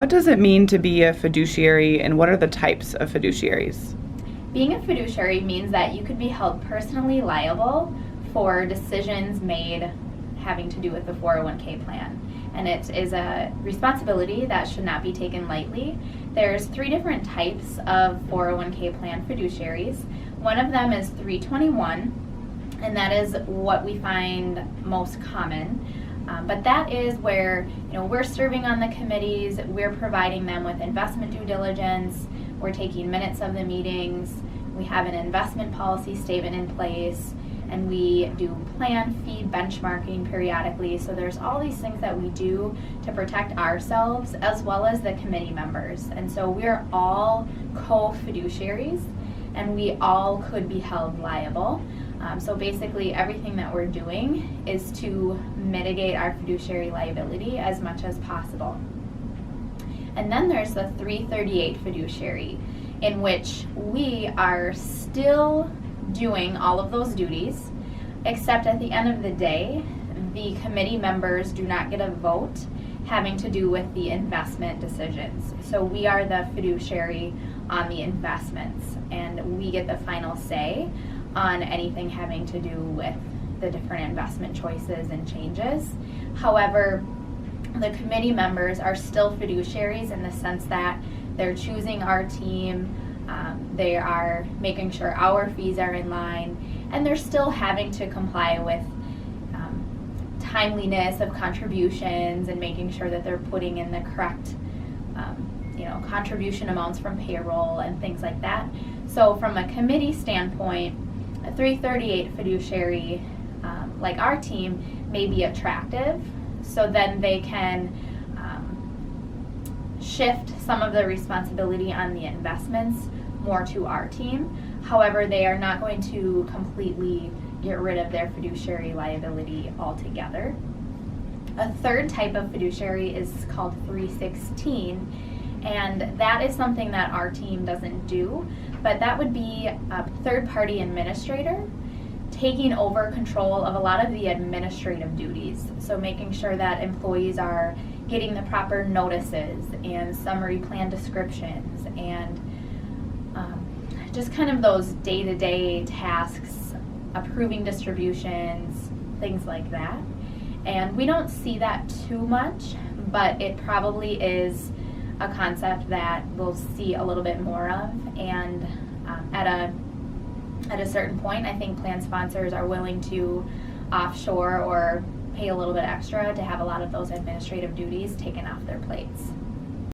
What does it mean to be a fiduciary, and what are the types of fiduciaries? Being a fiduciary means that you could be held personally liable for decisions made having to do with the 401k plan. And it is a responsibility that should not be taken lightly. There's 3 different types of 401k plan fiduciaries. One of them is 321, and that is what we find most common. But that is where we're serving on the committees, we're providing them with investment due diligence, we're taking minutes of the meetings, we have an investment policy statement in place, and we do plan fee benchmarking periodically. So there's all these things that we do to protect ourselves as well as the committee members. And so we're all co-fiduciaries, and we all could be held liable. So basically everything that we're doing is to mitigate our fiduciary liability as much as possible. And then there's the 338 fiduciary, in which we are still doing all of those duties, except at the end of the day, the committee members do not get a vote having to do with the investment decisions. So we are the fiduciary on the investments, and we get the final say on anything having to do with the different investment choices and changes. However, the committee members are still fiduciaries in the sense that they're choosing our team, they are making sure our fees are in line, and they're still having to comply with timeliness of contributions and making sure that they're putting in the correct contribution amounts from payroll and things like that. So from a committee standpoint, a 338 fiduciary like our team may be attractive, so then they can shift some of the responsibility on the investments more to our team. However, they are not going to completely get rid of their fiduciary liability altogether. A third type of fiduciary is called 316, and that is something that our team doesn't do, but that would be a third-party administrator taking over control of a lot of the administrative duties. So making sure that employees are getting the proper notices and summary plan descriptions and just kind of those day-to-day tasks, approving distributions, things like that. And we don't see that too much, but it probably is a concept that we'll see a little bit more of. And at a certain point, I think plan sponsors are willing to offshore or pay a little bit extra to have a lot of those administrative duties taken off their plates.